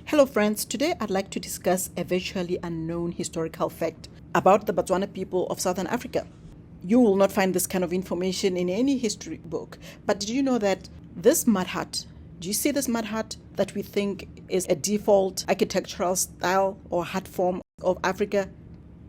Hello friends, today I'd like to discuss a virtually unknown historical fact about the Batswana people of Southern Africa. You will not find this kind of information in any history book, but did you know that this mud hut, do you see this mud hut that we think is a default architectural style or hut form of Africa?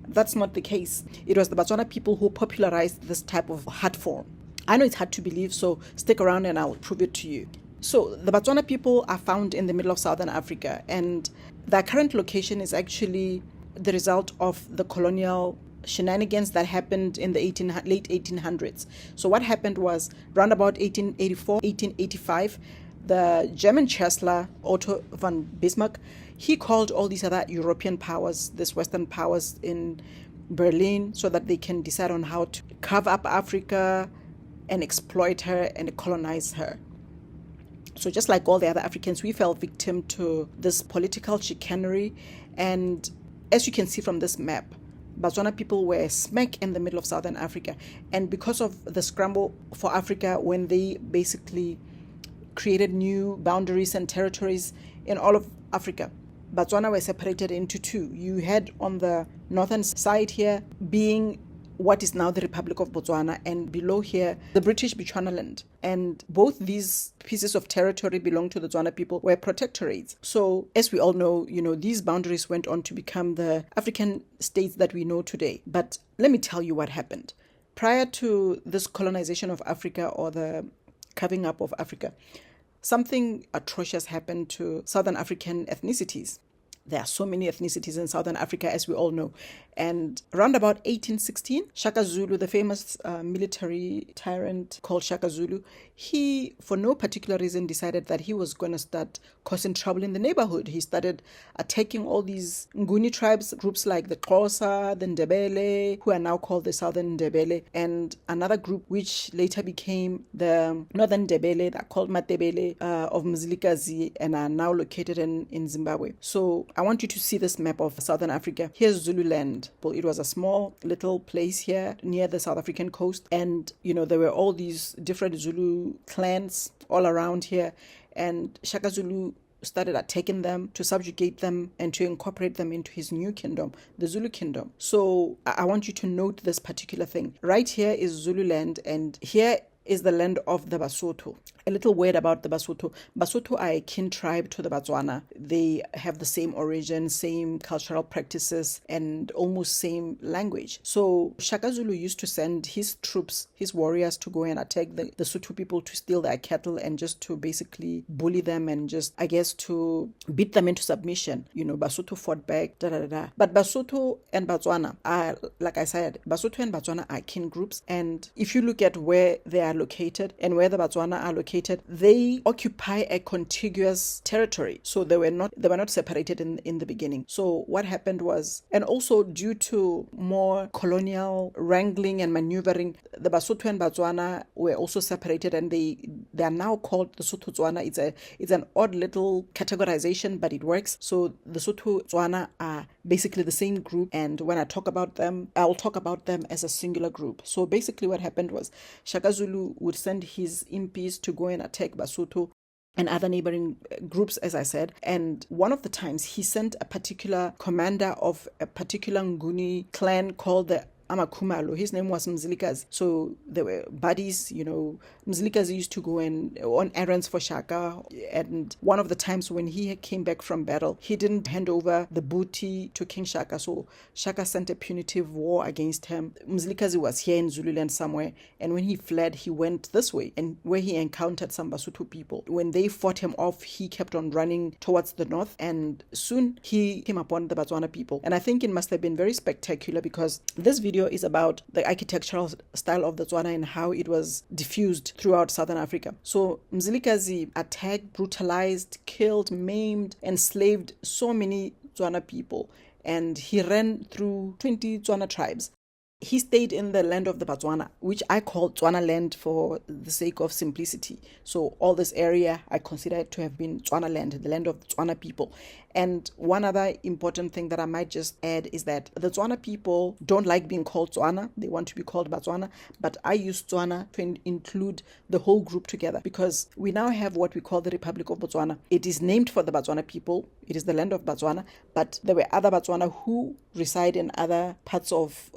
That's not the case. It was the Batswana people who popularized this type of hut form. I know it's hard to believe, so stick around and I'll prove it to you. So the Batswana people are found in the middle of Southern Africa, and their current location is actually the result of the colonial shenanigans that happened in the late 1800s. So what happened was, around about 1884, 1885, the German Chancellor Otto von Bismarck, he called all these other European powers, these Western powers in Berlin, so that they can decide on how to carve up Africa and exploit her and colonize her. So just like all the other Africans, we fell victim to this political chicanery. And as you can see from this map, Batswana people were smack in the middle of Southern Africa. And because of the scramble for Africa, when they basically created new boundaries and territories in all of Africa, Batswana were separated into two. You had on the northern side here being what is now the Republic of Botswana, and below here, the British Bechuanaland. And both these pieces of territory belong to the Tswana people, were protectorates. So, as we all know, these boundaries went on to become the African states that we know today. But let me tell you what happened. Prior to this colonization of Africa, or the carving up of Africa, something atrocious happened to Southern African ethnicities. There are so many ethnicities in Southern Africa, as we all know. And around about 1816, Shaka Zulu, the famous military tyrant called Shaka Zulu, he, for no particular reason, decided that he was going to start causing trouble in the neighborhood. He started attacking all these Nguni tribes, groups like the Xhosa, the Ndebele, who are now called the Southern Ndebele, and another group which later became the Northern Ndebele, that are called Matebele of Mzilikazi, and are now located in Zimbabwe. So I want you to see this map of Southern Africa. Here's Zululand. It was a small little place here near the South African coast, and there were all these different Zulu clans all around here, and Shaka Zulu started attacking them to subjugate them and to incorporate them into his new kingdom, the Zulu kingdom. So I want you to note this particular thing. Right here is Zululand, and here is the land of the Basotho. A little word about the Basotho. Basotho are a kin tribe to the Batswana. They have the same origin, same cultural practices, and almost same language. So Shaka Zulu used to send his troops, his warriors, to go and attack the Sotho people, to steal their cattle and just to basically bully them and just, to beat them into submission. Basotho fought back, But Basotho and Batswana are, like I said, Basotho and Batswana are kin groups. And if you look at where they are located and where the Batswana are located, they occupy a contiguous territory. So they were not separated in the beginning. So what happened was, and also due to more colonial wrangling and maneuvering, the Basotho and Batswana were also separated, and they are now called the Sotho Tswana. It's an odd little categorization, but it works. So the Sotho Tswana are basically the same group, and when I talk about them, I'll talk about them as a singular group. So basically what happened was, Shaka Zulu would send his impis to go and attack Basotho and other neighboring groups, as I said. And one of the times he sent a particular commander of a particular Nguni clan called the Amakumalo. His name was Mzilikazi. So they were buddies. Mzilikazi used to go on errands for Shaka. And one of the times when he came back from battle, he didn't hand over the booty to King Shaka. So Shaka sent a punitive war against him. Mzilikazi was here in Zululand somewhere. And when he fled, he went this way, and where he encountered some Basotho people. When they fought him off, he kept on running towards the north. And soon he came upon the Batswana people. And I think it must have been very spectacular, because this video is about the architectural style of the Tswana and how it was diffused throughout Southern Africa. So Mzilikazi attacked, brutalized, killed, maimed, enslaved so many Tswana people, and he ran through 20 Tswana tribes. He stayed in the land of the Batswana, which I call Tswana land for the sake of simplicity. So all this area, I consider it to have been Tswana land, the land of the Tswana people. And one other important thing that I might just add is that the Tswana people don't like being called Tswana. They want to be called Batswana. But I use Tswana to include the whole group together, because we now have what we call the Republic of Botswana. It is named for the Batswana people. It is the land of Batswana, but there were other Batswana who reside in other parts of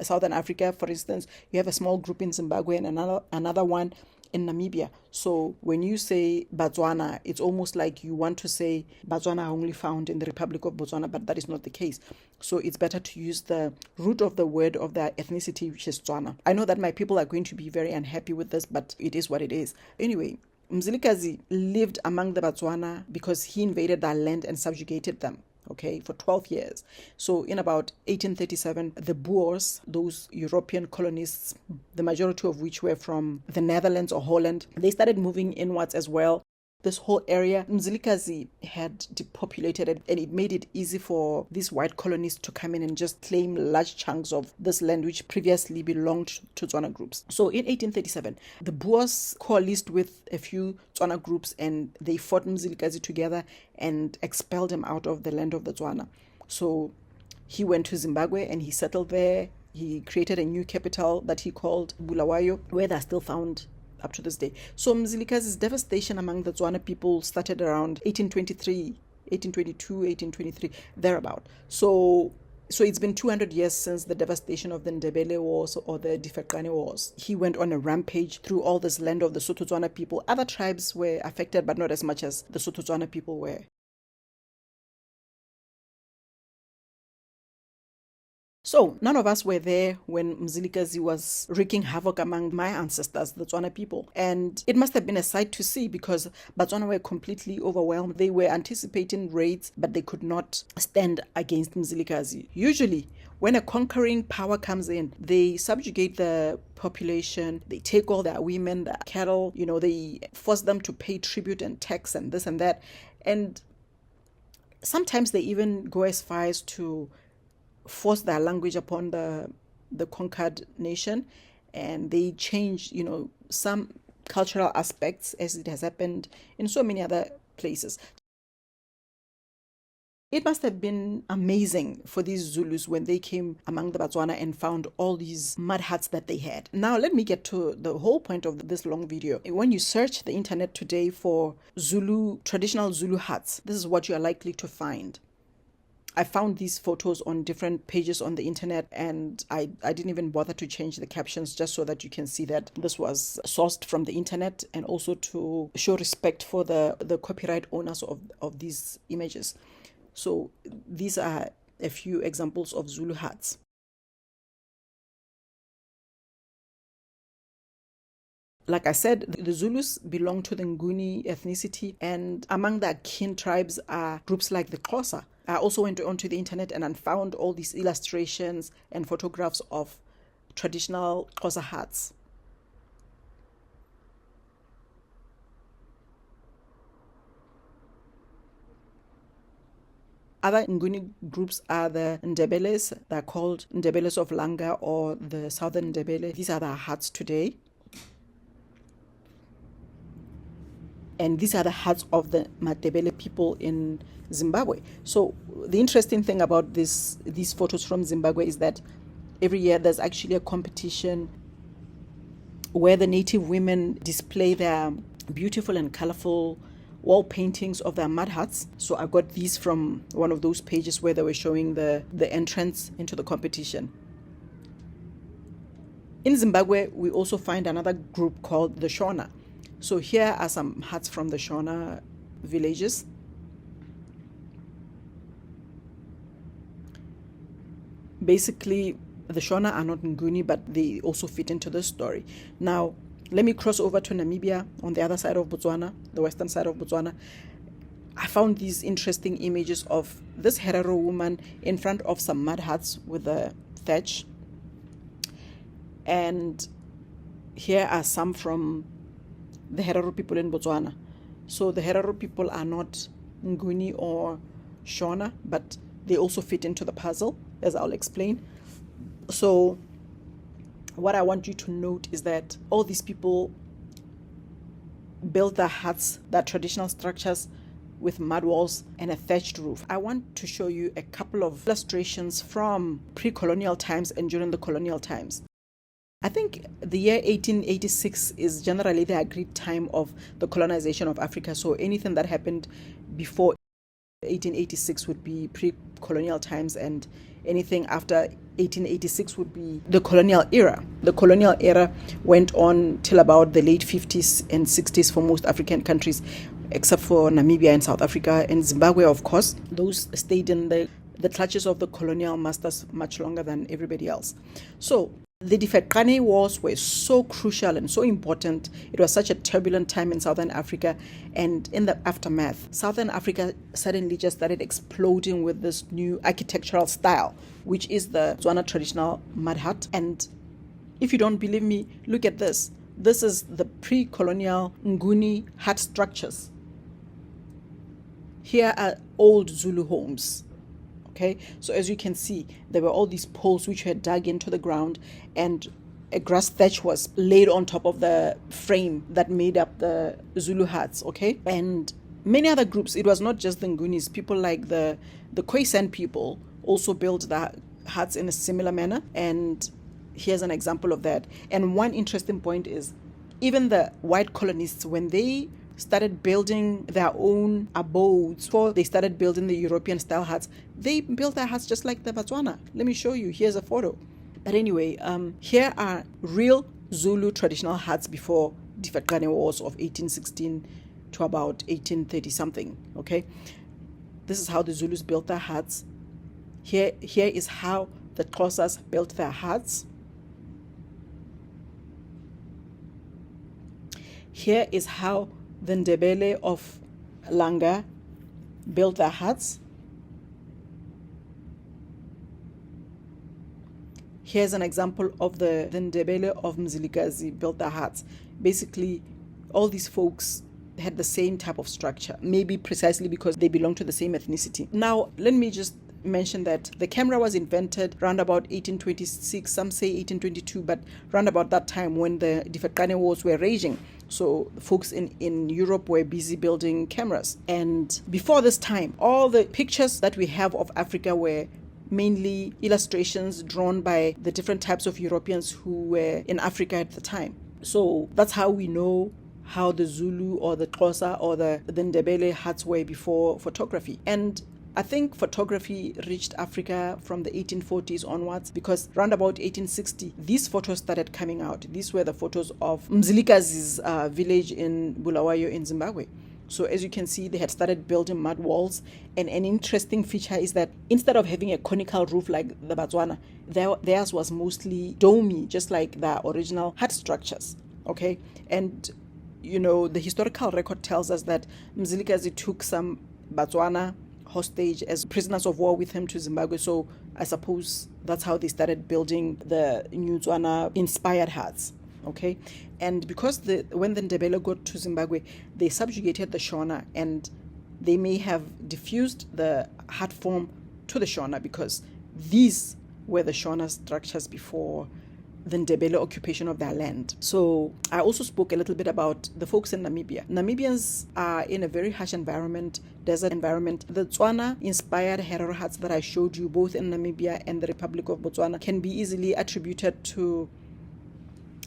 Southern Africa. For instance, you have a small group in Zimbabwe and another one in Namibia. So when you say Batswana, it's almost like you want to say Batswana are only found in the Republic of Botswana, but that is not the case. So it's better to use the root of the word of the ethnicity, which is Tswana. I know that my people are going to be very unhappy with this, but it is what it is. Anyway, Mzilikazi lived among the Batswana because he invaded their land and subjugated them, okay, for 12 years. So in about 1837, the Boers, those European colonists, the majority of which were from the Netherlands or Holland, they started moving inwards as well. This whole area, Mzilikazi had depopulated it, and it made it easy for these white colonists to come in and just claim large chunks of this land which previously belonged to Tswana groups. So in 1837, the Boers coalesced with a few Tswana groups and they fought Mzilikazi together and expelled him out of the land of the Tswana. So he went to Zimbabwe and he settled there. He created a new capital that he called Bulawayo, where they're still found up to this day. So Mzilikazi's devastation among the Tswana people started around 1823, 1822, 1823, thereabout. So it's been 200 years since the devastation of the Ndebele Wars or the Difaqane Wars. He went on a rampage through all this land of the Sotho-Tswana people. Other tribes were affected, but not as much as the Sotho-Tswana people were. So none of us were there when Mzilikazi was wreaking havoc among my ancestors, the Tswana people. And it must have been a sight to see because Batswana were completely overwhelmed. They were anticipating raids, but they could not stand against Mzilikazi. Usually, when a conquering power comes in, they subjugate the population, they take all their women, their cattle, they force them to pay tribute and tax and this and that. And sometimes they even go as far as to force their language upon the conquered nation, and they change some cultural aspects, as it has happened in so many other places. It must have been amazing for these Zulus when they came among the Batswana and found all these mud huts that they had. Now let me get to the whole point of this long video. When you search the internet today for traditional Zulu huts, this is what you are likely to find. I found these photos on different pages on the internet, and I didn't even bother to change the captions just so that you can see that this was sourced from the internet, and also to show respect for the copyright owners of these images. So these are a few examples of Zulu huts. Like I said, the Zulus belong to the Nguni ethnicity, and among their kin tribes are groups like the Xhosa. I also went onto the internet and I found all these illustrations and photographs of traditional Xhosa huts. Other Nguni groups are the Ndebeles. They're called Ndebeles of Langa or the Southern Ndebele. These are the huts today. And these are the huts of the Matebele people in Zimbabwe. So the interesting thing about these photos from Zimbabwe is that every year there's actually a competition where the native women display their beautiful and colorful wall paintings of their mud huts. So I got these from one of those pages where they were showing the entrance into the competition. In Zimbabwe, we also find another group called the Shona. So here are some huts from the Shona villages. Basically, the Shona are not Nguni, but they also fit into this story. Now, let me cross over to Namibia on the other side of Botswana, the western side of Botswana. I found these interesting images of this Herero woman in front of some mud huts with a thatch. And here are some from the Herero people in Botswana. So the Herero people are not Nguni or Shona, but they also fit into the puzzle, as I'll explain. So what I want you to note is that all these people built their huts, their traditional structures, with mud walls and a thatched roof. I want to show you a couple of illustrations from pre-colonial times and during the colonial times. I think the year 1886 is generally the agreed time of the colonization of Africa. So anything that happened before 1886 would be pre-colonial times, and anything after 1886 would be the colonial era. The colonial era went on till about the late 50s and 60s for most African countries, except for Namibia and South Africa and Zimbabwe, of course. Those stayed in the clutches of the colonial masters much longer than everybody else. So the Difaqane Wars were so crucial and so important. It was such a turbulent time in Southern Africa, and in the aftermath, Southern Africa suddenly just started exploding with this new architectural style, which is the Tswana traditional mud hut. And if you don't believe me, look at this. This is the pre-colonial Nguni hut structures. Here are old Zulu homes. Okay, so as you can see, there were all these poles which were dug into the ground, and a grass thatch was laid on top of the frame that made up the Zulu huts. Okay, and many other groups. It was not just the Ngunis. People like the Khoisan people also built the huts in a similar manner, and here's an example of that. And one interesting point is, even the white colonists, when they started building their own abodes before they started building the European style huts, they built their huts just like the Batswana. Let me show you. Here's a photo. But anyway, here are real Zulu traditional huts before Difaqane Wars of 1816 to about 1830 something. Okay, this is how the Zulus built their huts. Here is how the Xhosas built their huts. Here is how the Ndebele of Langa built their huts. Here's an example of the Ndebele of Mzilikazi built their huts. Basically, all these folks had the same type of structure, maybe precisely because they belong to the same ethnicity. Now, let me just mention that the camera was invented around about 1826, some say 1822, but around about that time when the Difaqane Wars were raging. So folks in Europe were busy building cameras. And before this time, all the pictures that we have of Africa were mainly illustrations drawn by the different types of Europeans who were in Africa at the time. So that's how we know how the Zulu or the Xhosa or the Ndebele huts were before photography. And I think photography reached Africa from the 1840s onwards, because around about 1860, these photos started coming out. These were the photos of Mzilikazi's village in Bulawayo in Zimbabwe. So as you can see, they had started building mud walls. And an interesting feature is that instead of having a conical roof like the Batswana, theirs was mostly domey, just like the original hut structures. Okay, and you know, the historical record tells us that Mzilikazi took some Batswana hostage as prisoners of war with him to Zimbabwe. So I suppose that's how they started building the new Tswana inspired huts. Okay, and because when the Ndebele got to Zimbabwe, they subjugated the Shona, and they may have diffused the hut form to the Shona, because these were the Shona structures before the Ndebele occupation of their land. So I also spoke a little bit about the folks in Namibia. Namibians are in a very harsh environment, desert environment. The Tswana inspired Herero huts that I showed you both in Namibia and the Republic of Botswana can be easily attributed to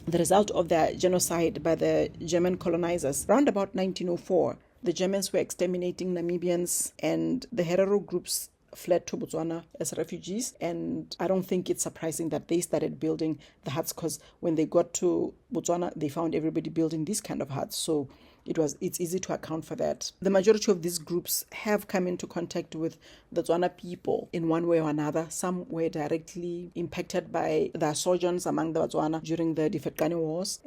the result of their genocide by the German colonizers. Around about 1904, the Germans were exterminating Namibians, and the Herero groups fled to Botswana as refugees. And I don't think it's surprising that they started building the huts, because when they got to Botswana, they found everybody building these kind of huts. So it's easy to account for that. The majority of these groups have come into contact with the Tswana people in one way or another. Some were directly impacted by the sojourns among the Batswana during the Difaqane Wars.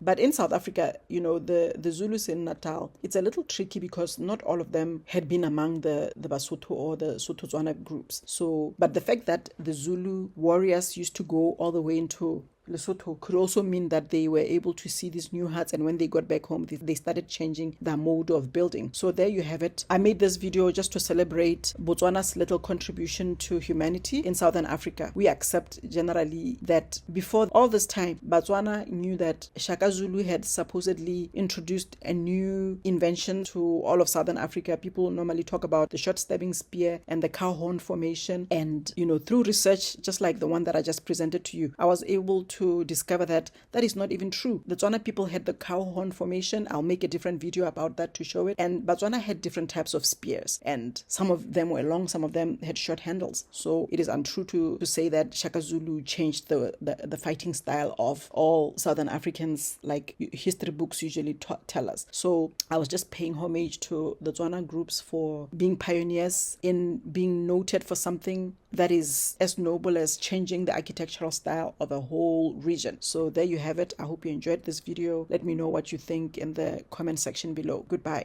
But in South Africa, you know, the Zulus in Natal, it's a little tricky because not all of them had been among the Basotho or the Sotho Tswana groups. So, but the fact that the Zulu warriors used to go all the way into Lesotho could also mean that they were able to see these new huts, and when they got back home, they started changing their mode of building. So there you have it. I made this video just to celebrate Botswana's little contribution to humanity in Southern Africa. We accept generally that before all this time, Batswana knew that Shaka Zulu had supposedly introduced a new invention to all of Southern Africa. People normally talk about the short stabbing spear and the cow horn formation. And, you know, through research, just like the one that I just presented to you, I was able to discover that that is not even true. The Tswana people had the cow horn formation. I'll make a different video about that to show it. And Batswana had different types of spears, and some of them were long, some of them had short handles. So it is untrue to say that Shaka Zulu changed the fighting style of all Southern Africans, like history books usually tell us. So I was just paying homage to the Tswana groups for being pioneers in being noted for something that is as noble as changing the architectural style of a whole region. So there you have it. I hope you enjoyed this video. Let me know what you think in the comment section below. Goodbye.